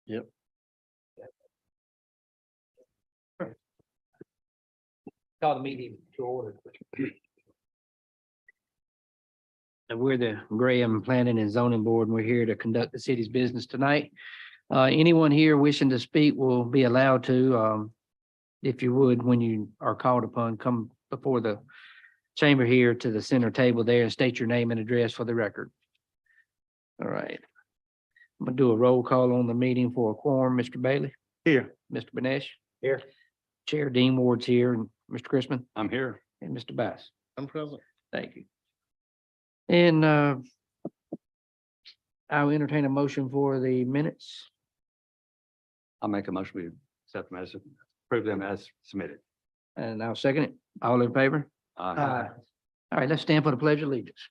Yep. Call the meeting to order. And we're the Graham Planning and Zoning Board, and we're here to conduct the city's business tonight. Anyone here wishing to speak will be allowed to, if you would, when you are called upon, come before the chamber here to the center table there and state your name and address for the record. All right. I'm gonna do a roll call on the meeting for a quorum. Mr. Bailey? Here. Mr. Benesh? Here. Chair Dean Ward's here, and Mr. Chrisman, I'm here. and Mr. Bass. I'm present. Thank you. And I'll entertain a motion for the minutes. I'll make a motion. We accept them as, approve them as submitted. And I'll second it. All in favor? All right, let's stand for the pledge of allegiance.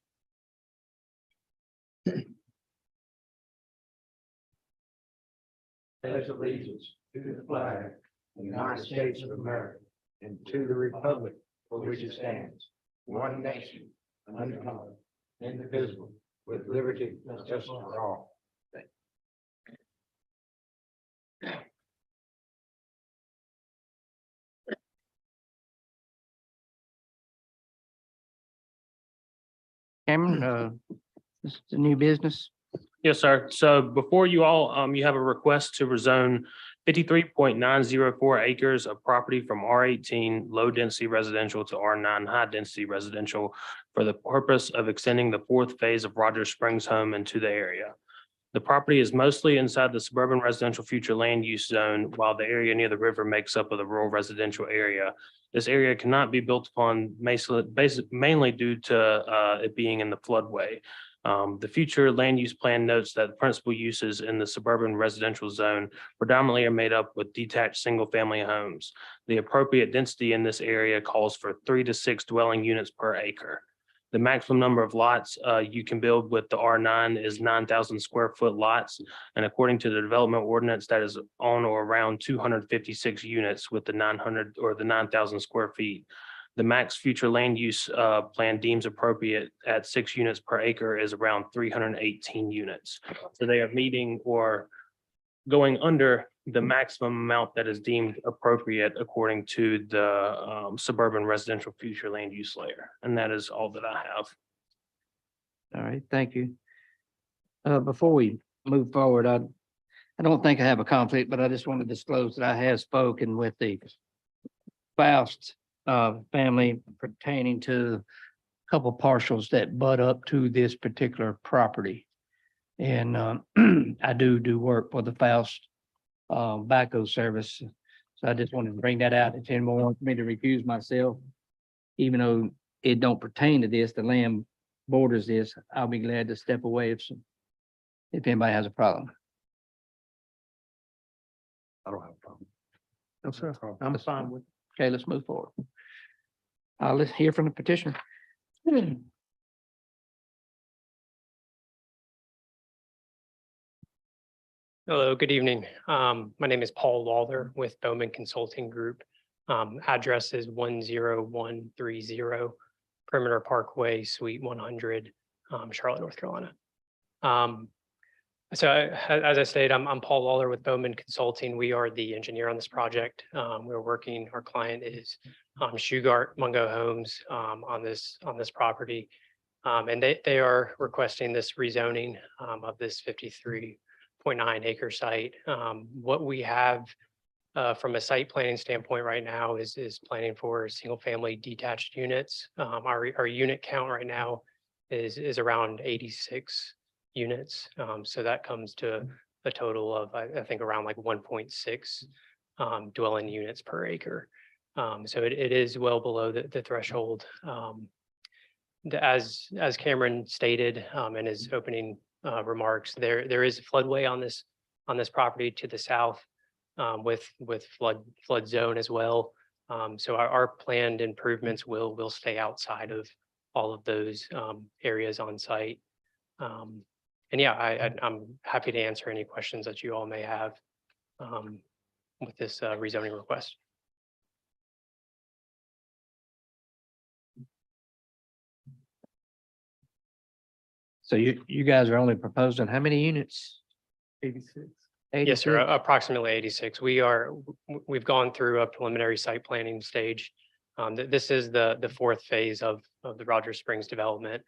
Pledge allegiance to the flag of the United States of America and to the republic for which it stands, one nation, under God, indivisible, with liberty and justice for all. Cameron, this is the new business. Yes, sir. So before you all, you have a request to rezone 53.904 acres of property from R18 low density residential to R9 high density residential for the purpose of extending the fourth phase of Rogers Springs Home into the area. The property is mostly inside the suburban residential future land use zone, while the area near the river makes up of the rural residential area. This area cannot be built upon mainly due to it being in the floodway. The future land use plan notes that the principal uses in the suburban residential zone predominantly are made up with detached single-family homes. The appropriate density in this area calls for 3 to 6 dwelling units per acre. The maximum number of lots you can build with the R9 is 9,000 square foot lots. And according to the development ordinance, that is on or around 256 units with the 900 or the 9,000 square feet. The max future land use plan deems appropriate at 6 units per acre is around 318 units. So they are meeting or going under the maximum amount that is deemed appropriate according to the suburban residential future land use layer. And that is all that I have. All right, thank you. Before we move forward, I don't think I have a conflict, but I just want to disclose that I have spoken with the Faust family pertaining to a couple parcels that butt up to this particular property. And I do work for the Faust backhoe service. So I just wanted to bring that out. If anyone wants me to recuse myself, even though it don't pertain to this, the land borders this, I'll be glad to step away if anybody has a problem. I don't have a problem. No, sir. I'm fine with. Okay, let's move forward. Let's hear from the petitioner. Hello, good evening. My name is Paul Lawler with Bowman Consulting Group. Address is 10130 Perimeter Parkway, Suite 100, Charlotte, North Carolina. As I stated, I'm Paul Lawler with Bowman Consulting. We are the engineer on this project. We're working, our client is Shugart Mungo Homes on this property. And they are requesting this rezoning of this 53.9 acre site. What we have from a site planning standpoint right now is planning for single family detached units. Our unit count right now is around 86 units. So that comes to a total of, I think, around like 1.6 dwelling units per acre. So it is well below the threshold. As Cameron stated in his opening remarks, there is a floodway on this property to the south with flood zone as well. So our planned improvements will stay outside of all of those areas on site. And yeah, I'm happy to answer any questions that you all may have with this rezoning request. So you guys are only proposing how many units? 86. Yes, sir. 86? Approximately 86. We've gone through a preliminary site planning stage. This is the fourth phase of the Rogers Springs development.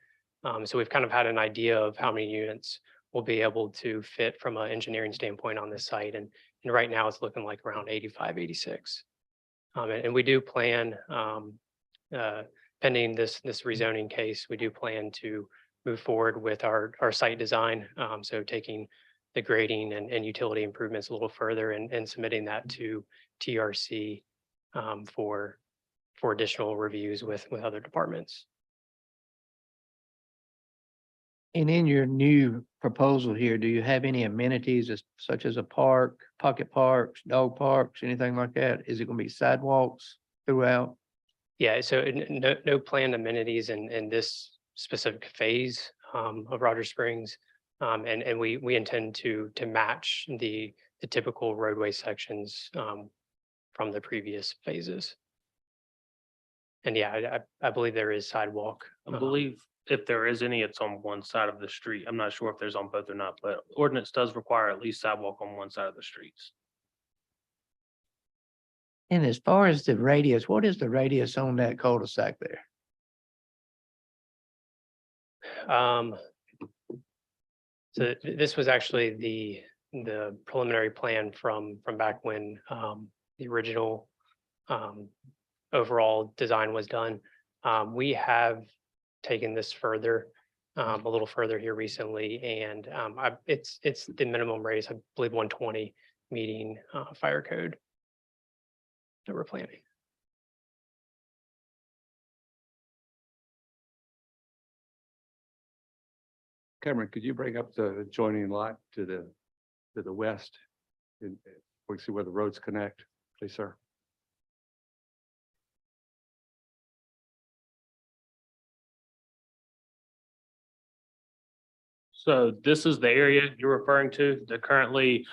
So we've kind of had an idea of how many units we'll be able to fit from an engineering standpoint on this site. And right now it's looking like around 85, 86. And we do plan, pending this rezoning case, we do plan to move forward with our site design. So taking the grading and utility improvements a little further and submitting that to TRC for additional reviews with other departments. And in your new proposal here, do you have any amenities such as a park, pocket parks, dog parks, anything like that? Is it going to be sidewalks throughout? Yeah, so no planned amenities in this specific phase of Rogers Springs. And we intend to match the typical roadway sections from the previous phases. And yeah, I believe there is sidewalk. I believe if there is any, it's on one side of the street. I'm not sure if there's on both or not, but ordinance does require at least sidewalk on one side of the streets. And as far as the radius, what is the radius on that cul-de-sac there? So this was actually the preliminary plan from back when the original overall design was done. We have taken this further, a little further here recently, and it's the minimum radius, I believe 120 meeting fire code that we're planning. Cameron, could you bring up the adjoining lot to the west? And we see where the roads connect, please, sir. So this is the area you're referring to. That currently,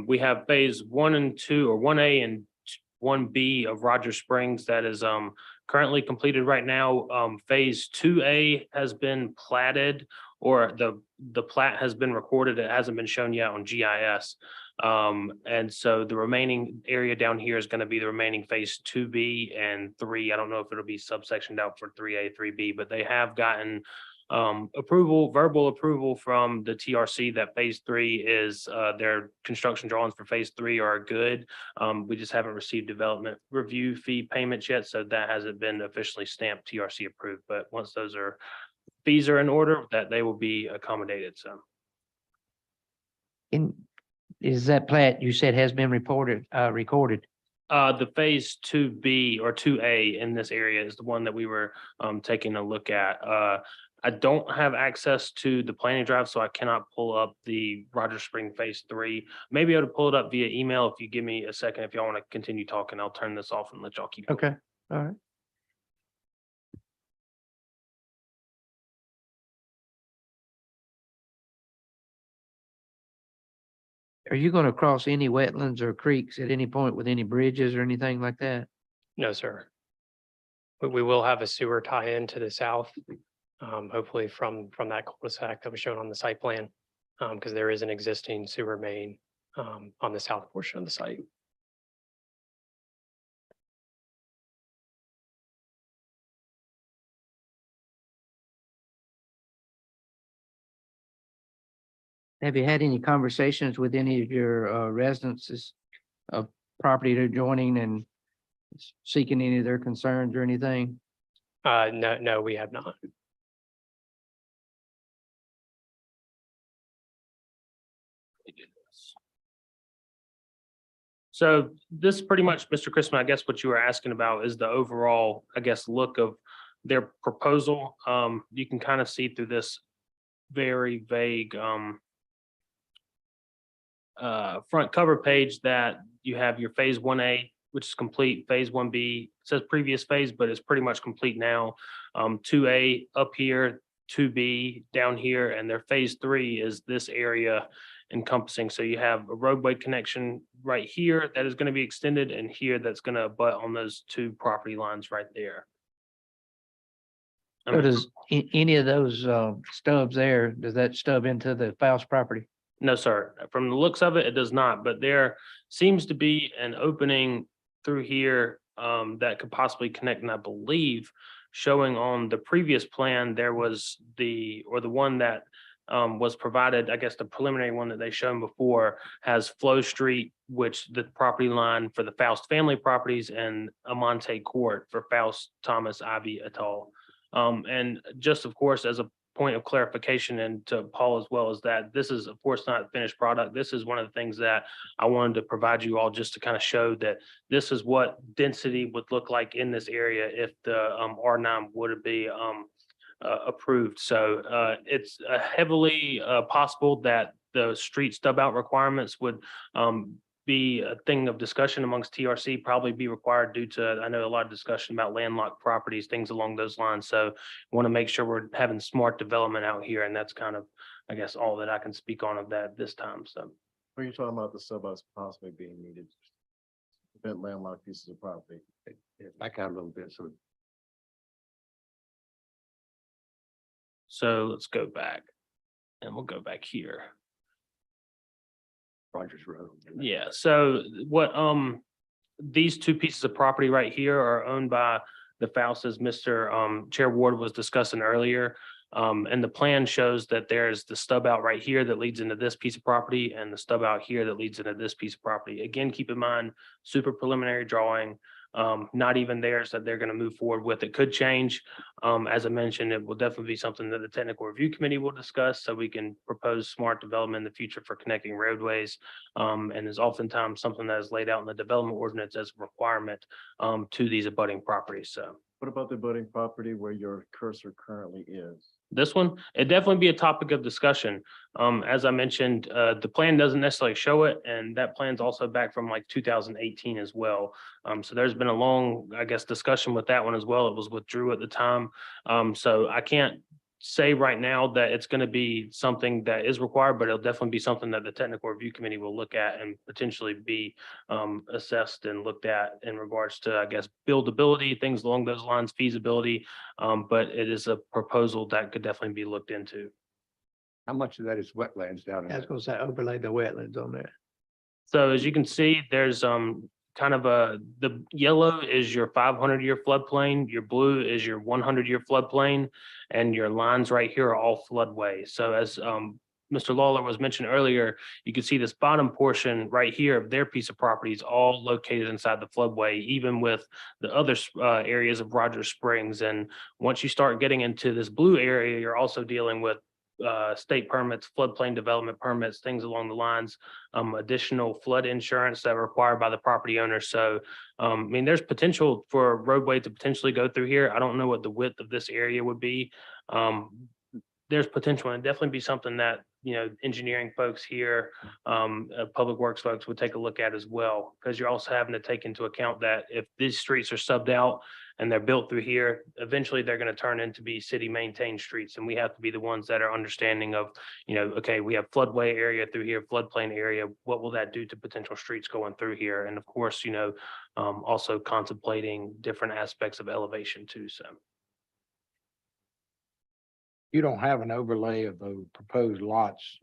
we have phase 1 and 2 or 1A and 1B of Rogers Springs that is currently completed right now. Phase 2A has been platted, or the plat has been recorded. It hasn't been shown yet on GIS. And so the remaining area down here is going to be the remaining phase 2B and 3. I don't know if it'll be subsectioned out for 3A, 3B, but they have gotten verbal approval from the TRC that phase 3 is their construction drawings for phase 3 are good. We just haven't received development review fee payments yet, so that hasn't been officially stamped TRC approved. But once those fees are in order, that they will be accommodated. So Is that plat you said has been recorded? the phase 2B or 2A in this area is the one that we were taking a look at. I don't have access to the planning drive, so I cannot pull up the Rogers Spring phase 3. Maybe I'll pull it up via email if you give me a second. If y'all want to continue talking, I'll turn this off and let y'all keep. Okay, all right. Are you going to cross any wetlands or creeks at any point with any bridges or anything like that? No, sir. But we will have a sewer tie-in to the south, hopefully from that cul-de-sac that was shown on the site plan, because there is an existing sewer main on the south portion of the site. Have you had any conversations with any of your residences of property they're joining and seeking any of their concerns or anything? No, we have not. So this pretty much, Mr. Chrisman, I guess what you were asking about is the overall, I guess, look of their proposal. You can kind of see through this very vague front cover page that you have your phase 1A, which is complete. Phase 1B says previous phase, but it's pretty much complete now. 2A up here, 2B down here, and their phase 3 is this area encompassing. So you have a roadway connection right here that is going to be extended, and here that's going to butt on those two property lines right there. So does any of those stubs there, does that stub into the Faust property? No, sir. From the looks of it, it does not, but there seems to be an opening through here that could possibly connect, and I believe showing on the previous plan, there was the one that was provided, I guess the preliminary one that they shown before has Flow Street, which the property line for the Faust family properties, and Amante Court for Faust Thomas Ivy et al. And just of course, as a point of clarification, and to Paul as well, is that this is of course not a finished product. This is one of the things that I wanted to provide you all just to kind of show that this is what density would look like in this area if the R9 would be approved. So it's heavily possible that the street stub out requirements would be a thing of discussion amongst TRC, probably be required due to, I know a lot of discussion about landlocked properties, things along those lines. So want to make sure we're having smart development out here. And that's kind of, I guess, all that I can speak on of that this time. So When you're talking about the sub-outs possibly being needed, prevent landlocked pieces of property. Back out a little bit, so let's go back, and we'll go back here. Rogers Road. Yeah, so what, these two pieces of property right here are owned by the Faust, as Mr. Chair Ward was discussing earlier. And the plan shows that there's the stub out right here that leads into this piece of property, and the stub out here that leads into this piece of property. Again, keep in mind, super preliminary drawing, not even theirs that they're going to move forward with. It could change. As I mentioned, it will definitely be something that the technical review committee will discuss, so we can propose smart development in the future for connecting roadways. And is oftentimes something that is laid out in the development ordinance as a requirement to these abutting properties. So What about the budding property where your cursor currently is? this one, it definitely be a topic of discussion. As I mentioned, the plan doesn't necessarily show it, and that plan's also back from like 2018 as well. So there's been a long, I guess, discussion with that one as well. It was withdrew at the time. So I can't say right now that it's going to be something that is required, but it'll definitely be something that the technical review committee will look at and potentially be assessed and looked at in regards to, I guess, buildability, things along those lines, feasibility. But it is a proposal that could definitely be looked into. How much of that is wetlands down I was there? gonna say overlay the wetlands on there. So as you can see, there's kind of the yellow is your 500-year floodplain, your blue is your 100-year floodplain, and your lines right here are all floodway. So as Mr. Lawler was mentioned earlier, you can see this bottom portion right here of their piece of property is all located inside the floodway, even with the other areas of Rogers Springs. And once you start getting into this blue area, you're also dealing with state permits, floodplain development permits, things along the lines, additional flood insurance that are required by the property owner. So, I mean, there's potential for a roadway to potentially go through here. I don't know what the width of this area would be. There's potential, and definitely be something that, you know, engineering folks here, public works folks would take a look at as well, because you're also having to take into account that if these streets are subbed out and they're built through here, eventually they're going to turn into be city maintained streets. And we have to be the ones that are understanding of, you know, okay, we have floodway area through here, floodplain area. What will that do to potential streets going through here? And of course, you know, also contemplating different aspects of elevation too. So. You don't have an overlay of those proposed lots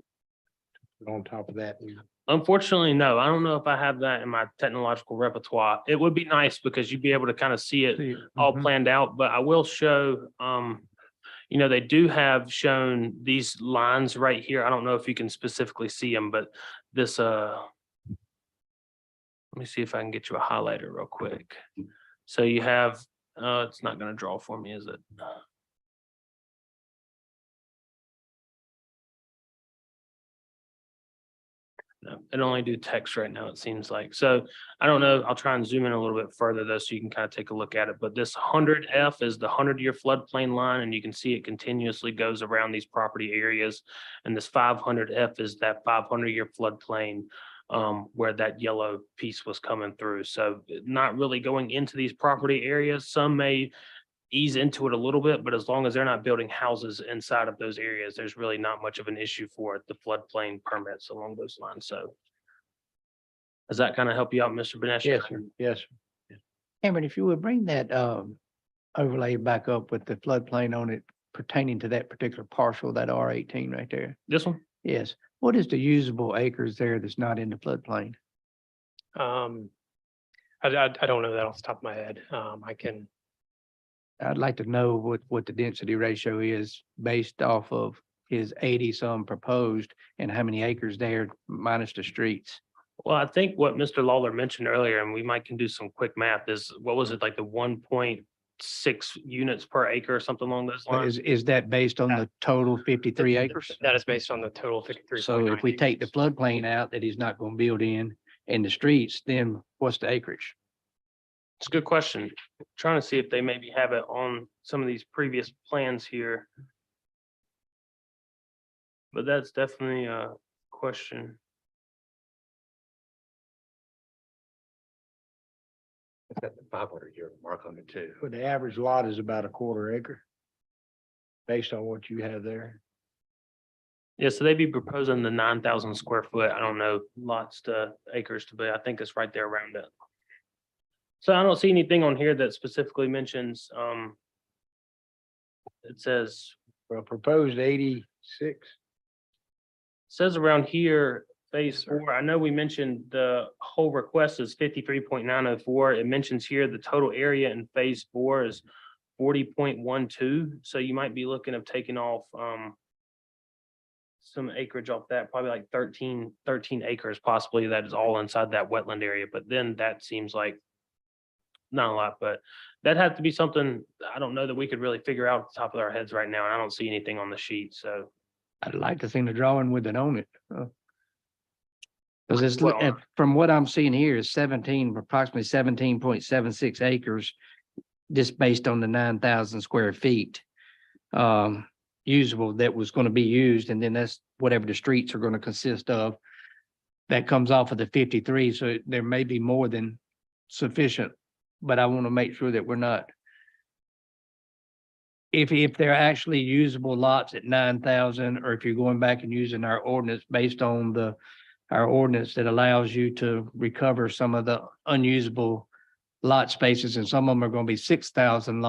on top of that. Unfortunately, no. I don't know if I have that in my technological repertoire. It would be nice because you'd be able to kind of see it all planned out, but I will show, you know, they do have shown these lines right here. I don't know if you can specifically see them, but this, let me see if I can get you a highlighter real quick. So you have, it's not going to draw for me, is it? It only do text right now, it seems like. So I don't know. I'll try and zoom in a little bit further though, so you can kind of take a look at it. But this 100F is the 100-year floodplain line, and you can see it continuously goes around these property areas. And this 500F is that 500-year floodplain where that yellow piece was coming through. So not really going into these property areas. Some may ease into it a little bit, but as long as they're not building houses inside of those areas, there's really not much of an issue for the floodplain permits along those lines. So does that kind of help you out, Mr. Benesh? Yes, sir. Yes. Cameron, if you would bring that overlay back up with the floodplain on it pertaining to that particular parcel, that R18 right there. This one? Yes. What is the usable acres there that's not in the floodplain? I don't know that off the top of my head. I can, I'd like to know what the density ratio is based off of his 80 some proposed and how many acres there minus the streets. Well, I think what Mr. Lawler mentioned earlier, and we might can do some quick math, is what was it, like the 1.6 units per acre or something along those But lines? is that based on the total 53 acres? that is based on the total 53. So if we take the floodplain out that he's not going to build in the streets, then what's the acreage? It's a good question. Trying to see if they maybe have it on some of these previous plans here. But that's definitely a question. It's got the 500-year mark on it too. But the average lot is about a quarter acre. Based on what you have there. Yeah, so they'd be proposing the 9,000 square foot. I don't know lots to acres to be. I think it's right there around it. So I don't see anything on here that specifically mentions, it says Proposed 86. says around here, phase 4, I know we mentioned the whole request is 53.904. It mentions here the total area in phase 4 is 40.12. So you might be looking at taking off some acreage off that, probably like 13 acres possibly, that is all inside that wetland area. But then that seems like not a lot, but that had to be something I don't know that we could really figure out at the top of our heads right now. And I don't see anything on the sheet. So I'd like to see the drawing with it on it. Because it's, Well- from what I'm seeing here is approximately 17.76 acres, just based on the 9,000 square feet usable that was going to be used. And then that's whatever the streets are going to consist of. That comes off of the 53. So there may be more than sufficient, but I want to make sure that we're not. If they're actually usable lots at 9,000, or if you're going back and using our ordinance based on our ordinance that allows you to recover some of the unusable lot spaces, and some of them are going to be 6,000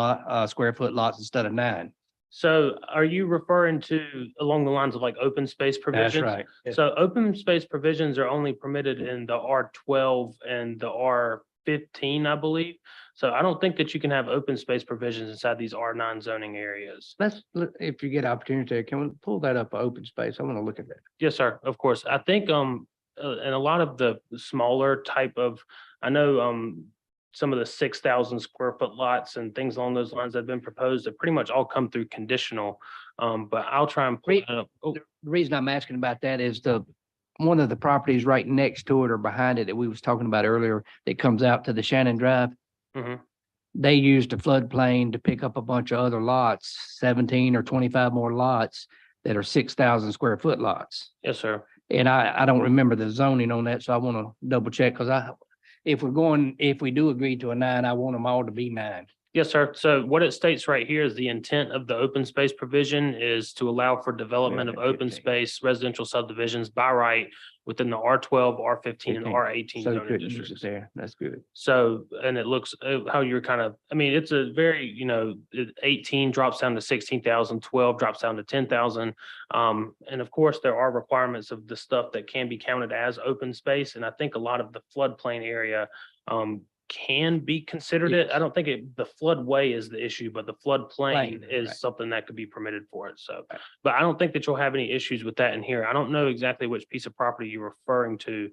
square foot lots instead of 9. So are you referring to along the lines of like open space That's provisions? right. So open space provisions are only permitted in the R12 and the R15, I believe. So I don't think that you can have open space provisions inside these R9 zoning areas. If you get opportunity, can we pull that up, open space? I want to look at that. Yes, sir, of course. I think, and a lot of the smaller type of, I know, some of the 6,000 square foot lots and things along those lines that have been proposed have pretty much all come through conditional. But I'll try and pull it up. Oh, The reason I'm asking about that is one of the properties right next to it or behind it that we was talking about earlier that comes out to the Shannon Drive. mhm. They used a floodplain to pick up a bunch of other lots, 17 or 25 more lots that are 6,000 square foot lots. Yes, sir. And I don't remember the zoning on that, so I want to double check because if we do agree to a 9, I want them all to be 9. Yes, sir. So what it states right here is the intent of the open space provision is to allow for development of open 15. space residential subdivisions by right within the R12, R15, and 15. R18 So you zoning couldn't use it districts. there. That's good. So, and it looks how you're kind of, I mean, it's a very, 18 drops down to 16,000, 12 drops down to 10,000. And of course, there are requirements of the stuff that can be counted as open space. And I think a lot of the floodplain area can be considered it. I don't think the floodway is the issue, but the floodplain Plain, is right. something that could be permitted for it. So, Right. but I don't think that you'll have any issues with that in here. I don't know exactly which piece of property you're referring to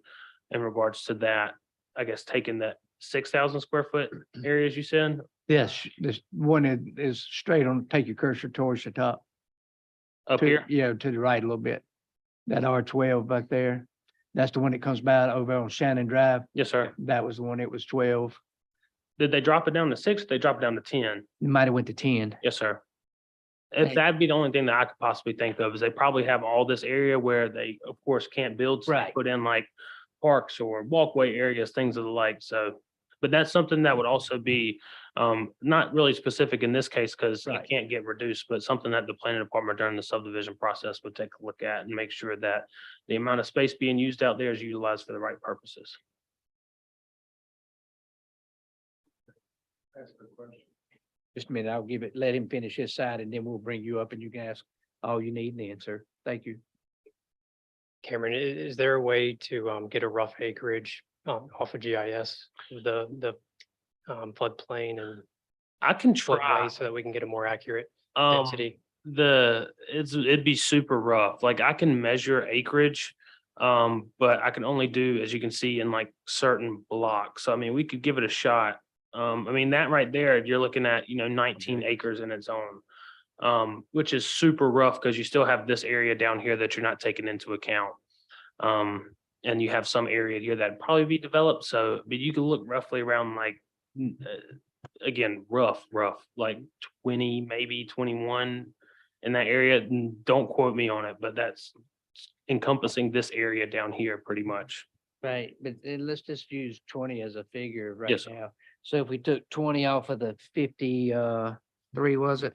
in regards to that. I guess taking that 6,000 square foot areas you said Yes, this one is straight on, take your cursor towards the top. up here. Yeah, to the right a little bit. That R12 back there. That's the one that comes by over on Shannon Drive. Yes, sir. That was the one, it was 12. Did they drop it down to 6? They dropped it down to 10? It might have went to 10. Yes, sir. If Hey. that'd be the only thing that I could possibly think of is they probably have all this area where they, of course, can't build. So they Right. Put in like parks or walkway areas, things of the like. So, but that's something that would also be not really specific in this case because it Right. can't get reduced, but something that the planning department during the subdivision process would take a look at and make sure that the amount of space being used out there is utilized for the right purposes. That's the question. Just a minute, I'll give it, let him finish his side and then we'll bring you up and you can ask all you need and answer. Thank you. Cameron, is there a way to get a rough acreage off of GIS, the floodplain and I can floodway try. so that we can get a more accurate Um, density? it'd be super rough. Like I can measure acreage. But I can only do, as you can see, in like certain blocks. So I mean, we could give it a shot. I mean, that right there, you're looking at, 19 acres in its own. Which is super rough because you still have this area down here that you're not taking into account. And you have some area here that probably be developed. So, but you can look roughly around like, again, rough, like 20, maybe 21 in that area. And don't quote me on it, but that's encompassing this area down here pretty much. Right, but let's just use 20 as a figure right Yes, sir. now. So if we took 20 off of the 53, was it?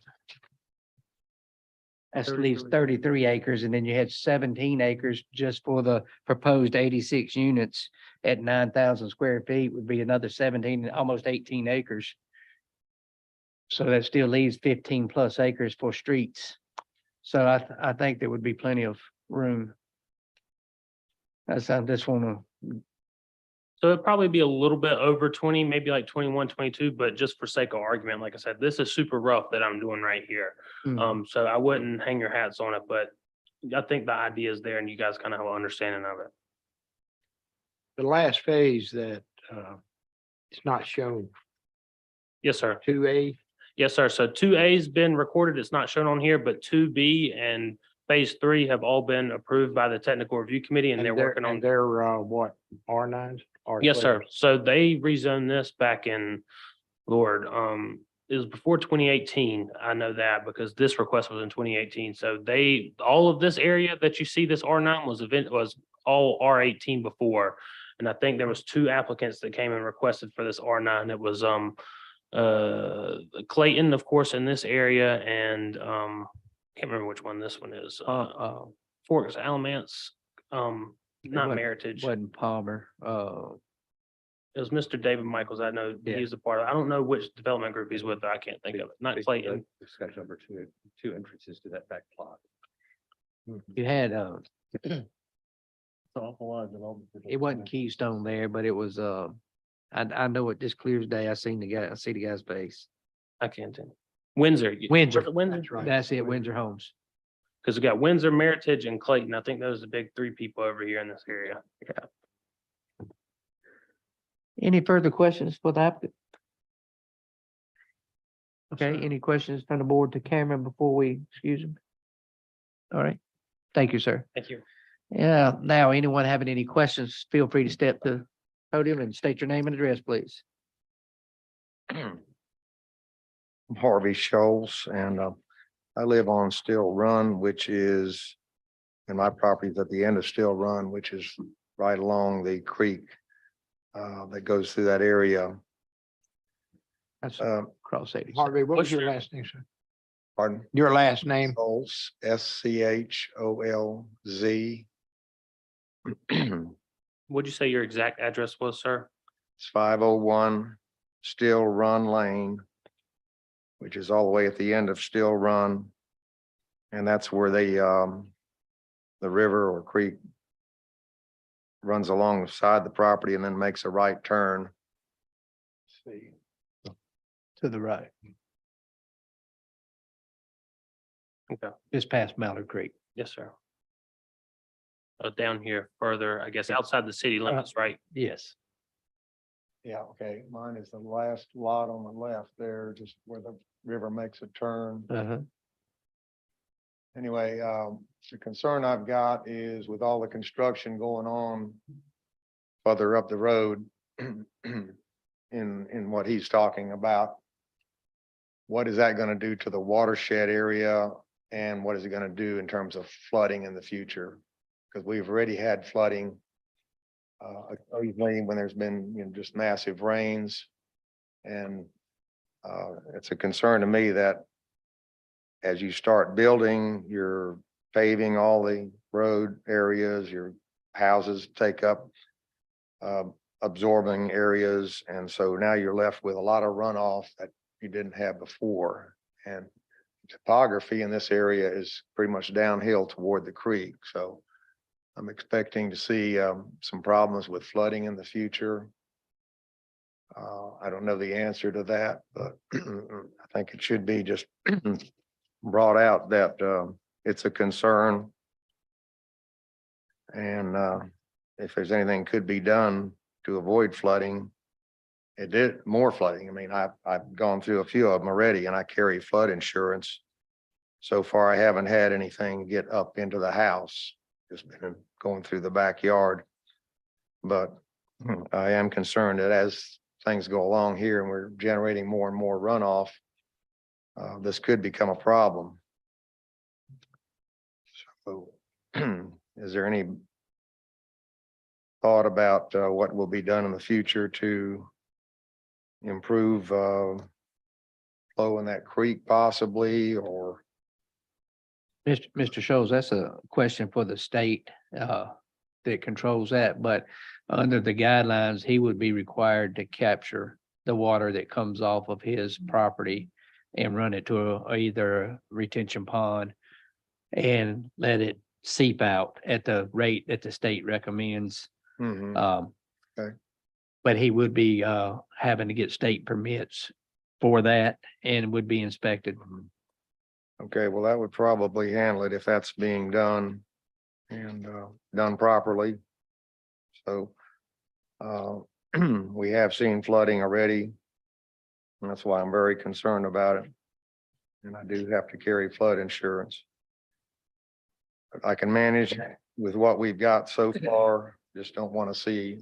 That leaves 33 acres and then you had 17 acres just for the proposed 86 units at 9,000 square feet would be another 17, almost 18 acres. So that still leaves 15 plus acres for streets. So I think there would be plenty of room. That's, I just wanna, So it'd probably be a little bit over 20, maybe like 21, 22, but just for sake of argument, like I said, this is super rough that I'm doing right here. So I wouldn't hang your hats on it, but I think the idea is there and you guys kind of have an understanding of it. The last phase that it's not shown, Yes, sir. 2A. Yes, sir. So 2A's been recorded. It's not shown on here, but 2B and phase 3 have all been approved by the technical review committee and they're working on. They're what, R9s? Yes, sir. So they rezoned this back in, Lord, it was before 2018. I know that because this request was in 2018. So all of this area that you see, this R9 was all R18 before. And I think there was 2 applicants that came and requested for this R9. It was Clayton, of course, in this area and can't remember which one this one is. Forks, Alamance, not wasn't- Meritage. wasn't Palmer, It was Mr. David Michaels. I know Yeah. he's a part of, I don't know which development group he's with, though. I can't think of it. Not Clayton. Discussion number 2 entrances to that back plot. you had, It's an awful lot of development. it wasn't Keystone there, but it was, I know it just clear as day. I see the guy's face. I can't think. Windsor. Windsor. Was it Windsor? That's right. That's it, Windsor Homes. Because we got Windsor, Meritage and Clayton. I think those are the big 3 people over here in this area. Any further questions for the applicant? Okay, any questions from the board to Cameron before we excuse him? All right, thank you, sir. Thank you. Yeah, now anyone having any questions, feel free to step to the podium and state your name and address, please. I'm Harvey Scholes and I live on Still Run, which is, and my property is at the end of Still Run, which is right along the creek that goes through that area. That's Uh, cross 80. Harvey, what was What's your your- last name, sir? Pardon? Your last name? Scholes, SCHOLZ. What'd you say your exact address was, sir? It's 501 Still Run Lane, which is all the way at the end of Still Run. And that's where the river or creek runs alongside the property and then makes a right turn. See. To the right. Okay. Just past Mallard Creek. Yes, sir. Down here further, I guess, outside the city limits, right? Yes. Yeah, okay, mine is the last lot on the left there, just where the river makes a turn. Uh-huh. Anyway, the concern I've got is with all the construction going on further up the road in what he's talking about. What is that gonna do to the watershed area? And what is it gonna do in terms of flooding in the future? Because we've already had flooding occasionally when there's been, just massive rains. And it's a concern to me that as you start building, you're paving all the road areas, your houses take up absorbing areas. And so now you're left with a lot of runoff that you didn't have before. And topography in this area is pretty much downhill toward the creek. So I'm expecting to see some problems with flooding in the future. I don't know the answer to that, but I think it should be just brought out that it's a concern. And if there's anything could be done to avoid flooding, it did more flooding. I mean, I've gone through a few of them already and I carry flood insurance. So far, I haven't had anything get up into the house, just been going through the backyard. But I am concerned that as things go along here and we're generating more and more runoff, this could become a problem. So is there any thought about what will be done in the future to improve flow in that creek possibly, or? Mr. Scholes, that's a question for the state that controls that, but under the guidelines, he would be required to capture the water that comes off of his property and run it to either a retention pond and let it seep out at the rate that the state recommends. Okay. But he would be having to get state permits for that and would be inspected. Okay, well, that would probably handle it if that's being done and done properly. So we have seen flooding already. And that's why I'm very concerned about it. And I do have to carry flood insurance. But I can manage with what we've got so far. Just don't want to see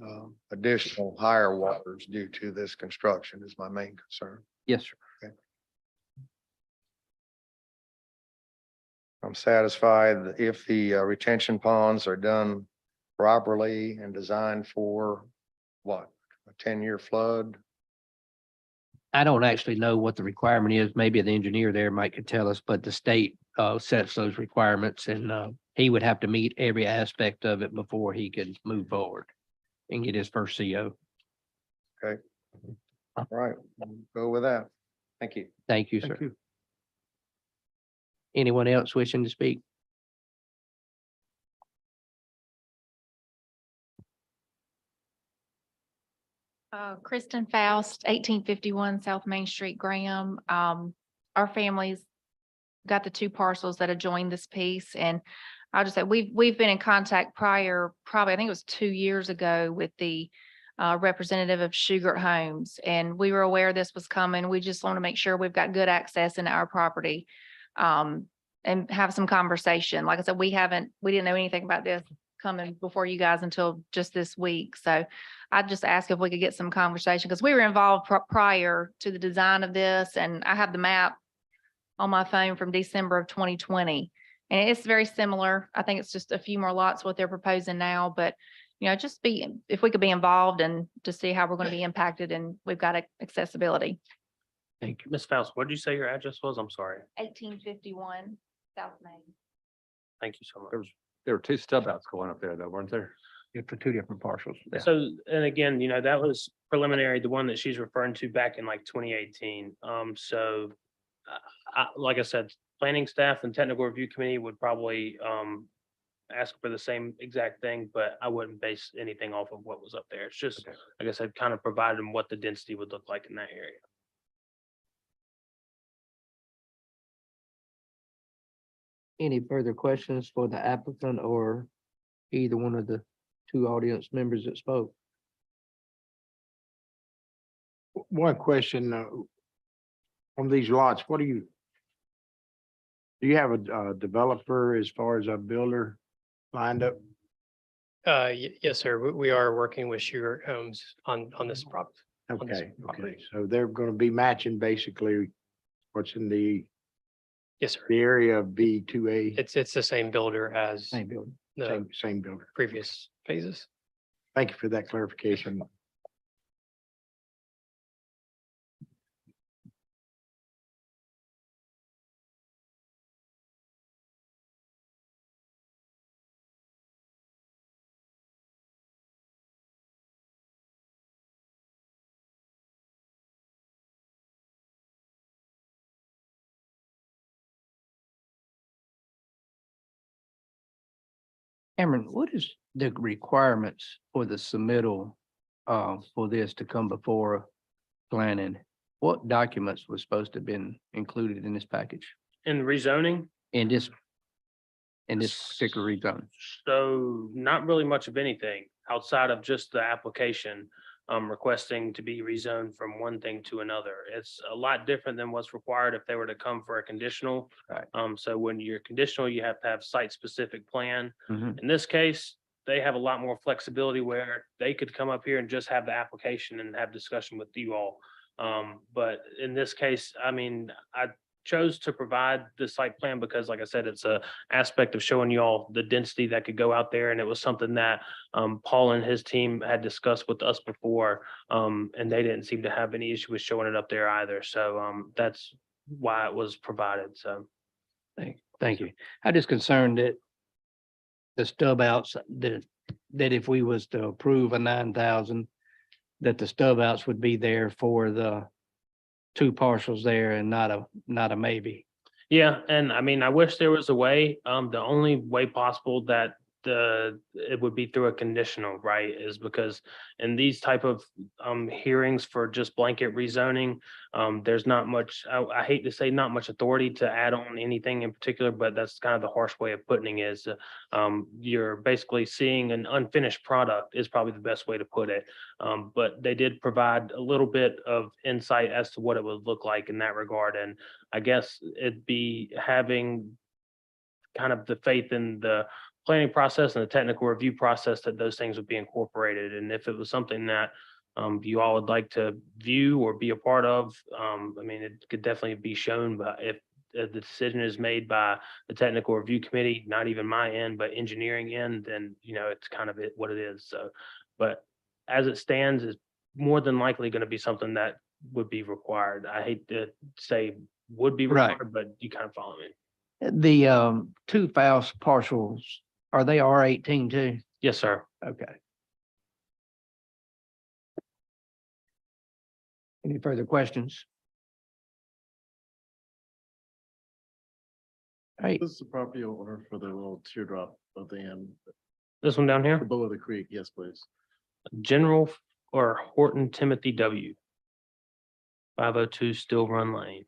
additional higher waters due to this construction is my main concern. Yes, sir. I'm satisfied that if the retention ponds are done properly and designed for what, a 10-year flood? I don't actually know what the requirement is. Maybe the engineer there might could tell us, but the state sets those requirements and he would have to meet every aspect of it before he could move forward and get his first CO. All right, we'll go with that. Thank you. Thank you, sir. Anyone else wishing to speak? Kristen Faust, 1851 South Main Street, Graham. Our families got the two parcels that adjoin this piece, and I'll just say we've been in contact prior, probably I think it was 2 years ago, with the representative of Shugart Homes, and we were aware this was coming. We just want to make sure we've got good access into our property and have some conversation. Like I said, we didn't know anything about this coming before you guys until just this week. So I'd just ask if we could get some conversation, because we were involved prior to the design of this, and I have the map on my phone from December of 2020. And it's very similar. I think it's just a few more lots what they're proposing now, but just if we could be involved and to see how we're going to be impacted, and we've got accessibility. Thank you. Ms. Faust, what did you say your address was? I'm sorry. 1851 South Main. Thank you so much. There were two stub outs going up there though, weren't there? For two different parcels. Yeah. So, and again, that was preliminary, the one that she's referring to back in like 2018. Like I said, planning staff and technical review committee would probably ask for the same exact thing, but I wouldn't base anything off of what was up there. It's just, Okay. like I said, kind of provide them what the density would look like in that area. Any further questions for the applicant or either one of the two audience members that spoke? One question, on these lots, what are you Do you have a developer as far as a builder lined up? Yes, sir. We are working with Sugar Homes on this property. On this Okay, property. so they're gonna be matching basically what's in the Yes, sir. area of B2A, It's the same builder as Same building. the same builder. previous phases. Thank you for that clarification. Cameron, what is the requirements for the submittal for this to come before planning? What documents were supposed to have been included in this package, In rezoning, in this particular rezone? so not really much of anything outside of just the application. Requesting to be rezoned from one thing to another. It's a lot different than what's required if they were to come for a conditional. Right. So when you're conditional, you have to have site-specific plan. Mhm. In this case, they have a lot more flexibility where they could come up here and just have the application and have discussion with you all. But in this case, I mean, I chose to provide the site plan because like I said, it's a aspect of showing you all the density that could go out there. And it was something that Paul and his team had discussed with us before. And they didn't seem to have any issue with showing it up there either. So that's why it was provided. So. Thank you. I'm just concerned that the stub outs, that if we was to approve a 9,000, that the stub outs would be there for the two parcels there and not a maybe. Yeah, and I mean, I wish there was a way, the only way possible that it would be through a conditional, right? Is because in these type of hearings for just blanket rezoning, there's not much, I hate to say not much authority to add on anything in particular, but that's kind of the harsh way of putting it is you're basically seeing an unfinished product is probably the best way to put it. But they did provide a little bit of insight as to what it would look like in that regard. And I guess it'd be having kind of the faith in the planning process and the technical review process that those things would be incorporated. And if it was something that you all would like to view or be a part of, I mean, it could definitely be shown, but if the decision is made by the technical review committee, not even my end, but engineering end, then, you know, it's kind of what it is. So, but as it stands, it's more than likely going to be something that would be required. I hate to say would be Right. required, but you kind of follow me. The two Faust parcels, are they R18 too? Yes, sir. Okay. Any further questions? All right, This is the property owner for the little teardrop of the end, This one down here, below the creek. Yes, please. General or Horton Timothy W. 502 Still Run Lane.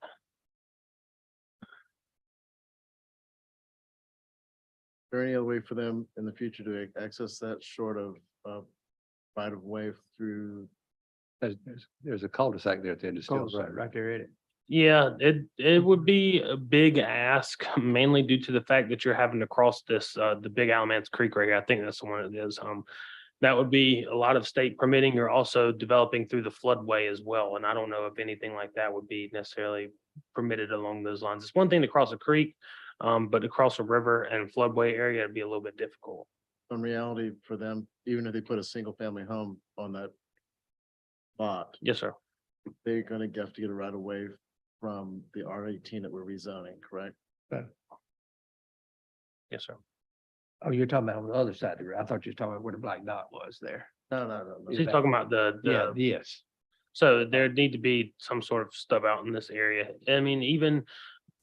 Is there any other way for them in the future to access that short of right of way through? There's a cul-de-sac there at the end of Still cul-de-sac Road. right there in it. Yeah, it would be a big ask, mainly due to the fact that you're having to cross this, the Big Alamance Creek right here. I think that's the one it is. That would be a lot of state permitting. You're also developing through the floodway as well. And I don't know if anything like that would be necessarily permitted along those lines. It's one thing to cross a creek, but to cross a river and floodway area, it'd be a little bit difficult. In reality, for them, even if they put a single family home on that lot, Yes, sir. they're gonna have to get a right of way from the R18 that we're rezoning, correct? Yes, sir. Oh, you're talking about on the other side of the road. I thought you were talking about where the black dot was there. No. So you're talking about Yeah, yes. so there'd need to be some sort of stub out in this area. I mean, even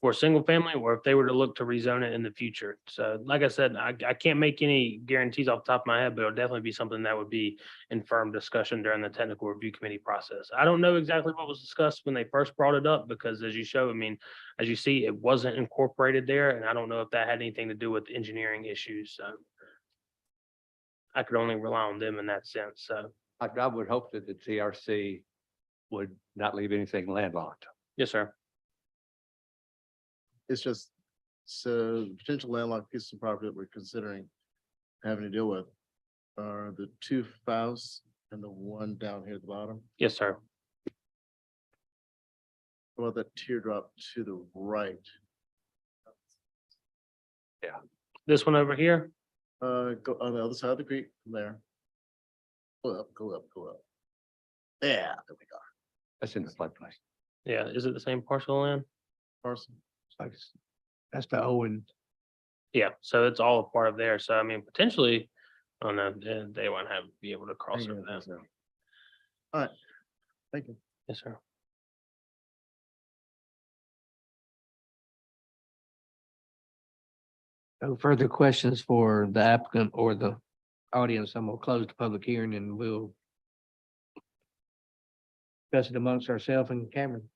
for a single family, or if they were to look to rezone it in the future. So like I said, I can't make any guarantees off the top of my head, but it'll definitely be something that would be in firm discussion during the technical review committee process. I don't know exactly what was discussed when they first brought it up, because as you show, I mean, as you see, it wasn't incorporated there, and I don't know if that had anything to do with engineering issues, so. I could only rely on them in that sense, so, I would hope that the TRC would not leave anything landlocked. yes, sir. It's just So the potential landlocked piece of property that we're considering having to deal with are the two Faust and the one down here at the bottom. Yes, sir. What about that teardrop to the right? This one over here, Go on the other side of the creek from there. Go up, go up, go up. Yeah, there we go. That's in the floodplain. yeah, is it the same parcel of land? Parcel. That's the Owen. Yeah, so it's all a part of there. So I mean, potentially, I don't know, they won't be able to cross Hang over on, that. hang on. All right, thank you. Yes, sir. No further questions for the applicant or the audience. I'm gonna close the public hearing and we'll discuss it amongst ourselves and Cameron.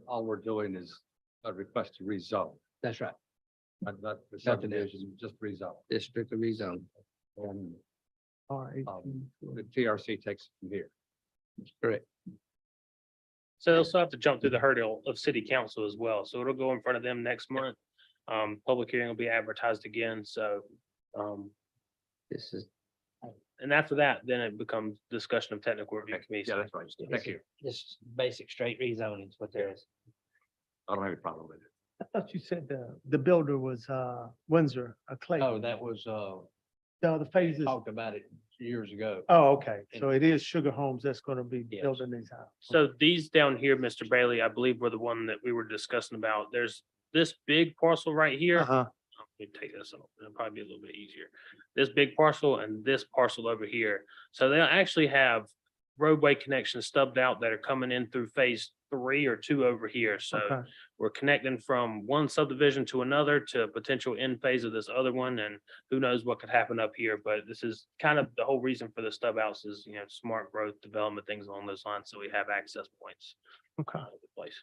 All we're doing is a request to rezone, That's right. not the Nothing else. subdivision, just rezone. District of rezone. And R18. the TRC takes it from here. Correct. So they'll still have to jump through the hurdle of city council as well. So it'll go in front of them next month. Public hearing will be advertised again, so, This is, and after that, then it becomes discussion of technical review committee. Yeah, that's right. Thank you. this is basic straight rezoning is what there is. I don't have any problem with it. I thought you said the builder was Windsor, Clay. Oh, that was, No, the phases. talked about it years ago. Oh, okay. So it is Sugar Homes that's gonna be Yes. building these houses. So these down here, Mr. Bailey, I believe were the one that we were discussing about. There's this big parcel right here. Uh-huh. Let me take this off. It'll probably be a little bit easier. This big parcel and this parcel over here. So they'll actually have roadway connections stubbed out that are coming in through phase 3 or 2 over here. So Okay. we're connecting from one subdivision to another to a potential end phase of this other one, and who knows what could happen up here, but this is kind of the whole reason for the stub outs is, smart growth, development, things along those lines, so we have access points. Okay. all over the place.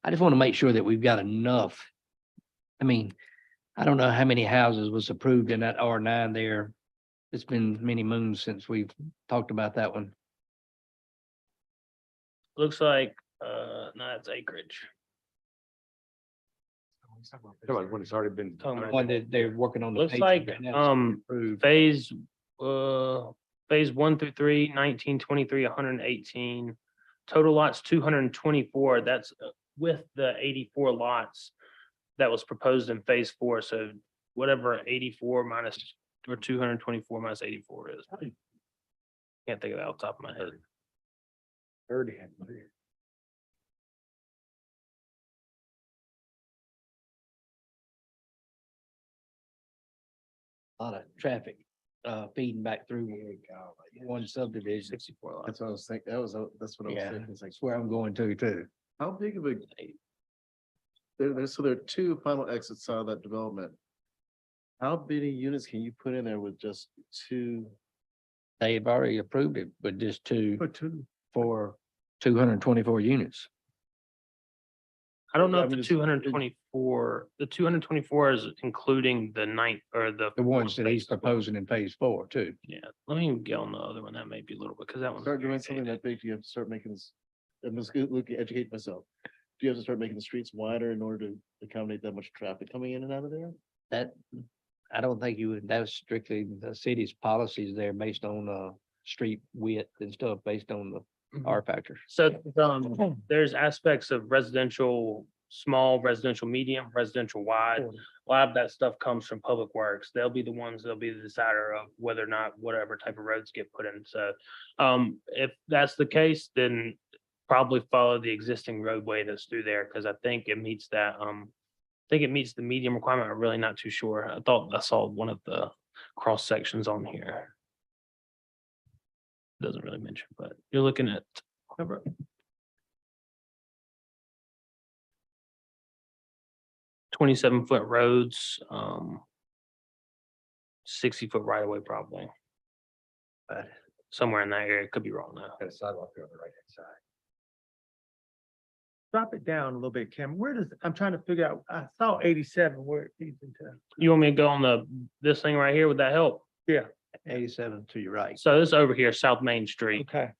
I just want to make sure that we've got enough. I mean, I don't know how many houses was approved in that R9 there. It's been many moons since we've talked about that one. Looks like, no, that's acreage. Come on, when it's already been. Talking about One that they're working on. the Looks page like, right now, it's approved. phase 1 through 3, 19, 23, 118. Total lots 224. That's with the 84 lots that was proposed in phase 4. So whatever 84 minus or 224 minus 84 is. Can't think of that off the top of my head. 30. Lot of traffic, feeding back through one subdivision. 64 lots. That's what I was thinking. That's what I was Yeah, thinking. It's like, that's where I'm going to too. how big of a? So there are two final exits out of that development. How many units can you put in there with just two? They've already approved it, but just Put two. for 224 units. I don't know I if mean, the it's- 224 is including the ninth or the. The ones that he's fourth phase. proposing in phase 4 too. Yeah, let me get on the other one. That may be a little bit, because that one. Start doing something that big, you have to start making this, I'm just looking, educate myself. Do you have to start making the streets wider in order to accommodate that much traffic coming in and out of there? That, I don't think you would, that was strictly the city's policies there based on, street width and stuff based on the R factor. So, there's aspects of residential, small, residential, medium, residential wide. A lot of that stuff comes from Public Works. They'll be the ones, they'll be the decider of whether or not whatever type of roads get put in. So, if that's the case, then probably follow the existing roadway that's through there, because I think it meets that, I think it meets the medium requirement. I'm really not too sure. I thought I saw one of the cross sections on here. Doesn't really mention, but you're looking at. 27-foot roads, 60-foot right of way probably. Somewhere in that area, could be wrong though. Got a sidewalk there on the right hand side. Drop it down a little bit, Kim. Where does, I'm trying to figure out, I saw 87 where it feeds into. You want me to go on this thing right here? Would that help? 87 to your right. So this over here, South Main Street. Okay,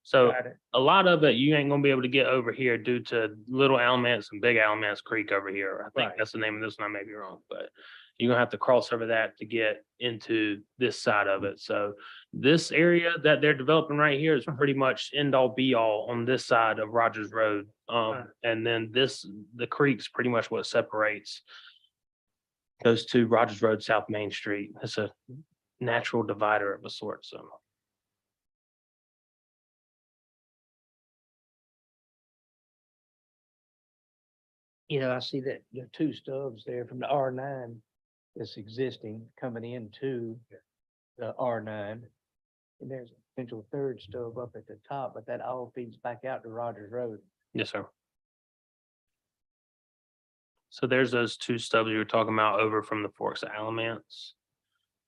So got it. a lot of it, you ain't gonna be able to get over here due to Little Alamance and Big Alamance Creek over here. I think Right. that's the name of this one. I may be wrong, but you're gonna have to cross over that to get into this side of it. So this area that they're developing right here is pretty much end all be all on this side of Rogers Road. And then the creek's pretty much what separates those two, Rogers Road, South Main Street. It's a natural divider of a sort, so. You know, I see that the two stubs there from the R9 that's existing coming into the R9. And there's a potential third stub up at the top, but that all feeds back out to Rogers Road. Yes, sir. So there's those two stubs you were talking about over from the Forks of Alamance.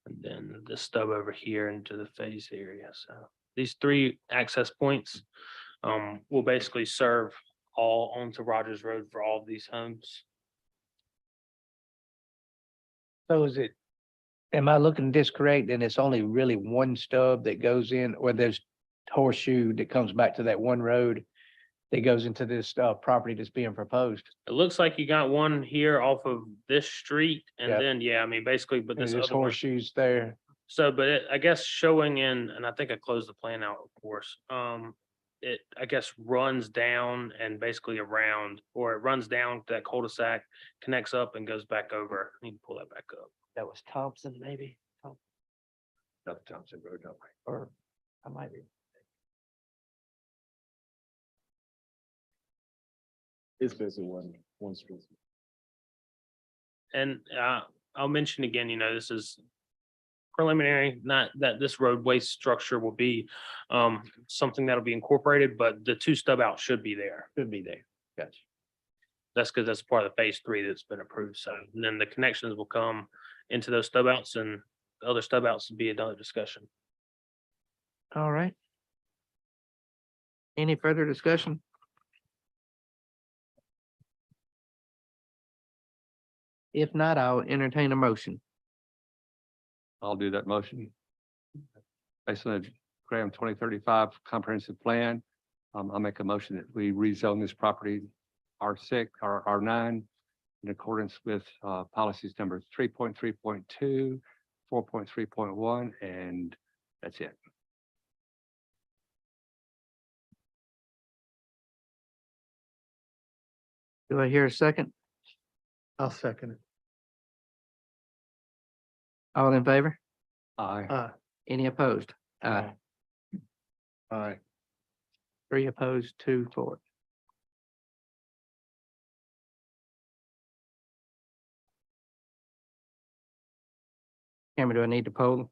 And then the stub over here into the phase area. So these three access points will basically serve all onto Rogers Road for all of these homes. So is it, am I looking at this correct? And it's only really one stub that goes in, or there's horseshoe that comes back to that one road that goes into this property that's being proposed? It looks like you got one here off of this street and Yeah. then, yeah, I mean, basically, but There's this other one. horseshoes there. So, but I guess showing in, and I think I closed the plan out, of course. It, I guess, runs down and basically around, or it runs down to that cul-de-sac, connects up and goes back over. I need to pull that back up. That was Thompson, maybe, Up Thompson Road, don't we? or I might be. It's basically one street. And I'll mention again, this is preliminary, not that this roadway structure will be something that'll be incorporated, but the two stub outs should be there. Could be there. Gotcha. That's because that's part of the phase 3 that's been approved. So, and then the connections will come into those stub outs, and the other stub outs will be another discussion. All right. Any further discussion? If not, I'll entertain a motion. I'll do that motion. Based on the Graham 2035 comprehensive plan, I'll make a motion that we rezone this property R6 or R9 in accordance with policies numbers 3.3.2, 4.3.1, and that's it. Do I hear a second? I'll second it. All in favor? Aye. Any opposed? Aye. Aye. 3 opposed, 2 for it. Cameron, do I need to poll?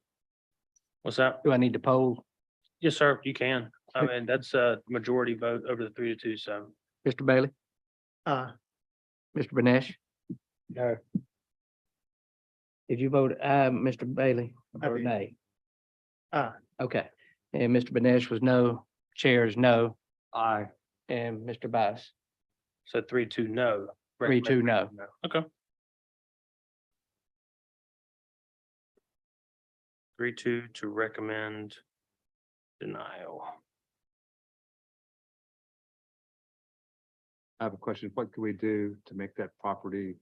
What's that? Do I need to poll? Yes, sir, you can. I mean, that's a majority vote over the 3-2, so. Mr. Bailey? Uh, Mr. Benesh? no, Did you vote aye, Mr. Bailey, I or did. nay? uh, Okay, and Mr. Benesh was no, chair is no, Aye. and Mr. Bice. So 3-2, no. 3-2, no. Okay. 3-2 to recommend denial. I have a question. What can we do to make that property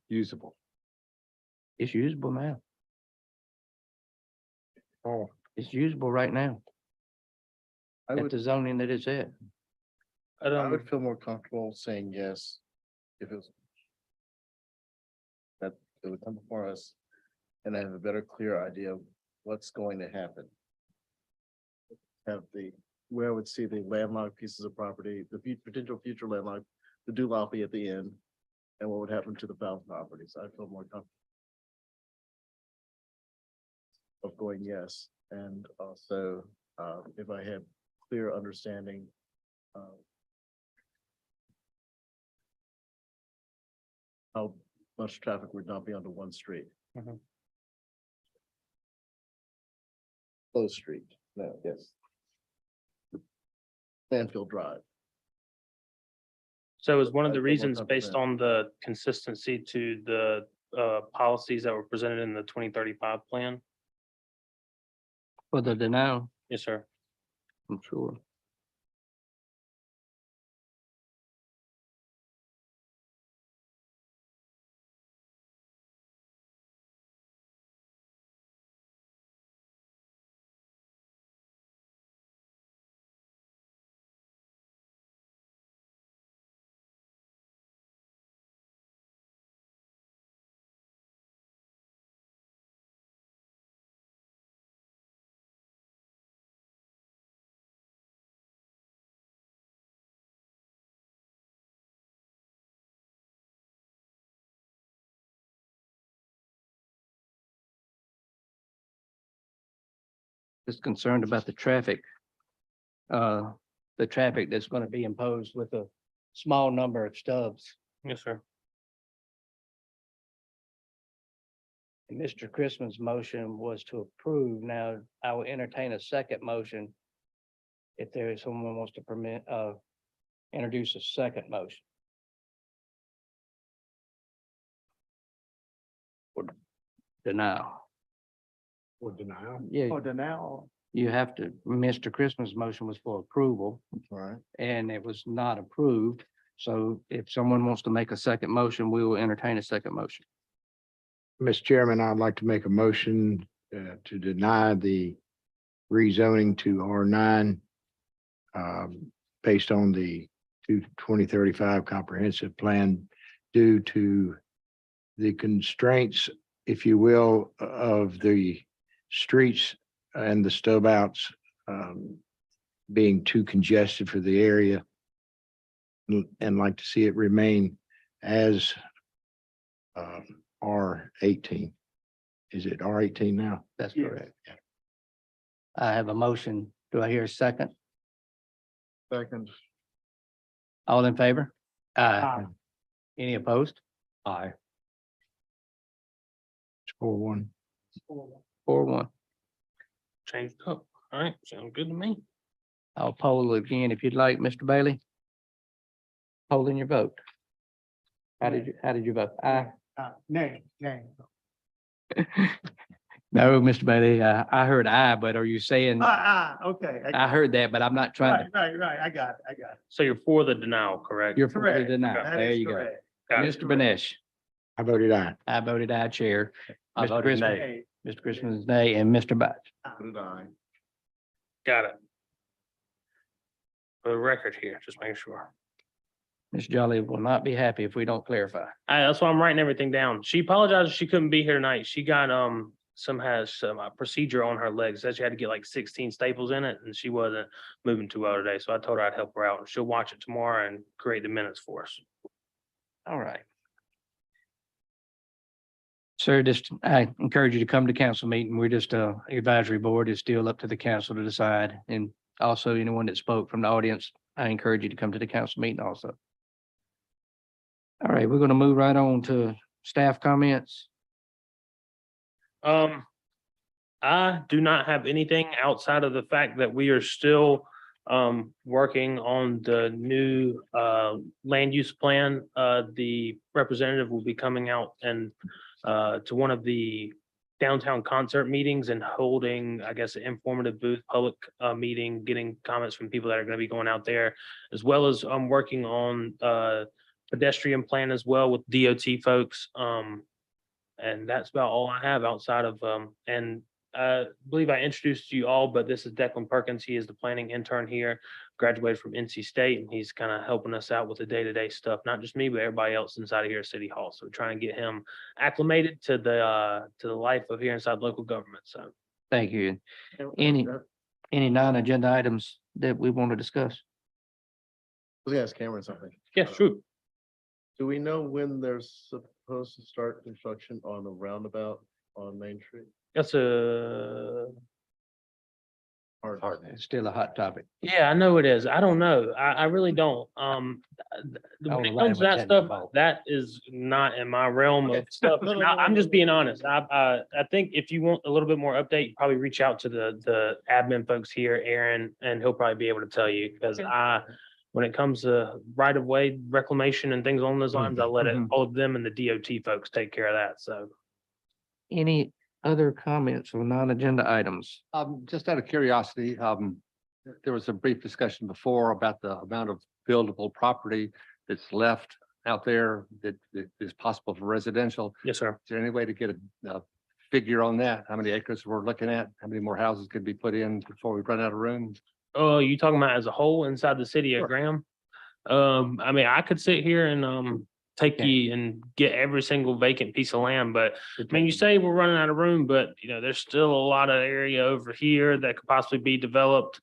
usable? It's usable now. Oh, It's usable right now I at would, the zoning that it's at. I would feel more comfortable saying yes if it was. That it would come before us and have a better, clear idea of what's going to happen. Have where I would see the landlocked pieces of property, the potential future landlocked, the Dulapi at the end, and what would happen to the Falcon properties. I feel more comfortable of going yes, and also, if I had clear understanding how much traffic would not be onto one street. Mhm. Close street, no, yes. Landfill Drive. So is one of I the feel more reasons based comfortable. on the consistency to the policies that were presented in the 2035 plan? For the denial, Yes, sir. I'm sure. Just concerned about the traffic. The traffic that's gonna be imposed with a small number of stubs. Yes, sir. And Mr. Christmas' motion was to approve. Now, I will entertain a second motion. If there is someone wants to introduce a second motion. For denial. For denial. Yeah, For denial. you have to, Mr. Christmas' motion was for approval All right. and it was not approved. So if someone wants to make a second motion, we will entertain a second motion. Mr. Chairman, I'd like to make a motion to deny the rezoning to R9 based on the 2035 comprehensive plan due to the constraints, if you will, of the streets and the stub outs being too congested for the area, and like to see it remain as R18. Is it R18 now? That's correct. I have a motion. Do I hear a second? Second. All in favor? Aye. Any opposed? Aye. It's 4-1. 4-1. Changed up. All right, sounds good to me. I'll poll again if you'd like, Mr. Bailey. Polling your vote. How did you vote? Aye. Nay. No, Mr. Bailey, I heard aye, but are you saying, Okay. I heard that, but I'm not trying to, Right. I got it. So you're for the denial, correct? you're for the Correct. denial. That There is you go. correct. Got it. Mr. Benesh, I voted aye. I voted aye, Chair. I Mr. voted Christmas, nay. Mr. Christmas is nay, and Mr. Batch. Voted aye. Got it. For the record here, just making sure. Ms. Jolly will not be happy if we don't clarify. That's why I'm writing everything down. She apologized she couldn't be here tonight. She got some procedure on her legs. Said she had to get like 16 staples in it and she wasn't moving too well today. So I told her I'd help her out and she'll watch it tomorrow and create the minutes for us. All right. Sir, just, I encourage you to come to council meeting. We're just, advisory board is still up to the council to decide. And also anyone that spoke from the audience, I encourage you to come to the council meeting also. All right, we're gonna move right on to staff comments. I do not have anything outside of the fact that we are still working on the new land use plan. The representative will be coming out and to one of the downtown concert meetings and holding, I guess, an informative booth, public meeting, getting comments from people that are gonna be going out there, as well as I'm working on pedestrian plan as well with DOT folks. And that's about all I have outside of, and I believe I introduced you all, but this is Declan Perkins. He is the planning intern here, graduated from NC State, and he's kind of helping us out with the day-to-day stuff, not just me, but everybody else inside of here at City Hall. So we're trying to get him acclimated to the life of here inside local government. So Thank you. Any non-agenda items that we want to discuss? I was gonna ask Cameron something. yeah, sure. Do we know when they're supposed to start construction on the roundabout on Main Street? That's a, Hard. It's still a hot topic. yeah, I know it is. I don't know. I really don't. When Oh, it right, comes to that we're stuff, technical. that is not in my realm of stuff. No, no, Now, no, I'm no, just no, being no. honest. I think if you want a little bit more update, probably reach out to the admin folks here, Aaron, and he'll probably be able to tell you because Okay. when it comes to right of way reclamation and things along those lines, I let it, Mhm. all of them and the DOT folks take care of that. So. Any other comments on non-agenda items? Just out of curiosity, there was a brief discussion before about the amount of buildable property that's left out there that is possible for residential. Yes, sir. Is there any way to get a figure on that? How many acres we're looking at? How many more houses could be put in before we run out of room? Oh, you talking about as a whole inside the city of Sure. Graham? I mean, I could sit here and take Okay. you and get every single vacant piece of land, but I mean, you say we're running out of room, but you know, there's still a lot of area over here that could possibly be developed.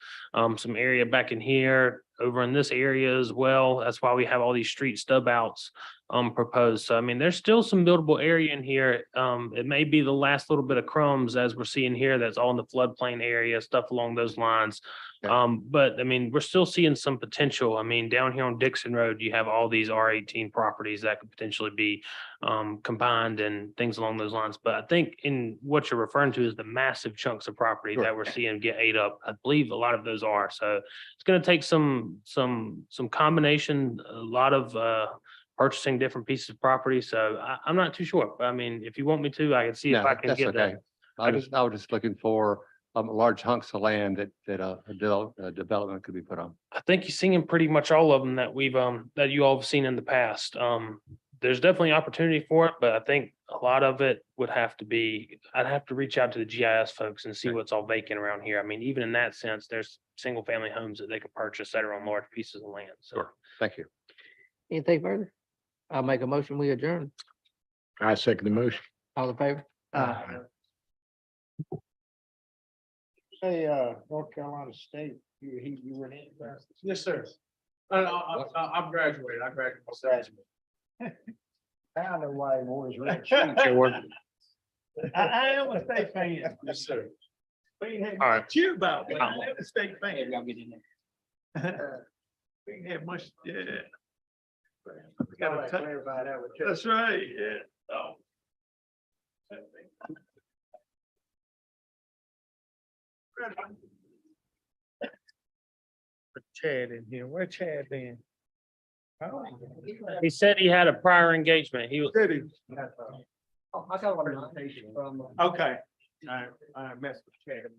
Some area back in here, over in this area as well. That's why we have all these street stub outs proposed. So I mean, there's still some buildable area in here. It may be the last little bit of crumbs as we're seeing here, that's all in the floodplain area, stuff along those lines. Okay. But I mean, we're still seeing some potential. I mean, down here on Dixon Road, you have all these R18 properties that could potentially be combined and things along those lines. But I think in what you're referring to is the massive chunks of property Sure. that we're seeing get ate up. I believe a lot of those are. So it's gonna take some combination, a lot of purchasing different pieces of property. So I'm not too sure. I mean, if you want me to, I can see if No, I can that's get okay. that. I was just looking for large hunks of land that a development could be put on. I think you're seeing pretty much all of them that we've, that you all have seen in the past. There's definitely opportunity for it, but I think a lot of it would have to be, I'd have to reach out to the GIS folks and see Okay. what's all vacant around here. I mean, even in that sense, there's single family homes that they could purchase that are on large pieces of land. So. Sure. Thank you. Anything further? I'll make a motion, we adjourn. I second the motion. All in favor? Hey, North Carolina State, you were in. Yes, sir. I'm graduated. I graduated. I know why he wore his red Okay, we're- I am a state fan. Yes, sir. We ain't had All right. much cheer about, but I am a state fan. We ain't had much, yeah. We gotta cut- clarify that with you. That's right, yeah. Oh. Put Chad in here. Where Chad been? Oh. He said he had a prior engagement. He was. Did he? I got one invitation from. Okay. I messed with Chad.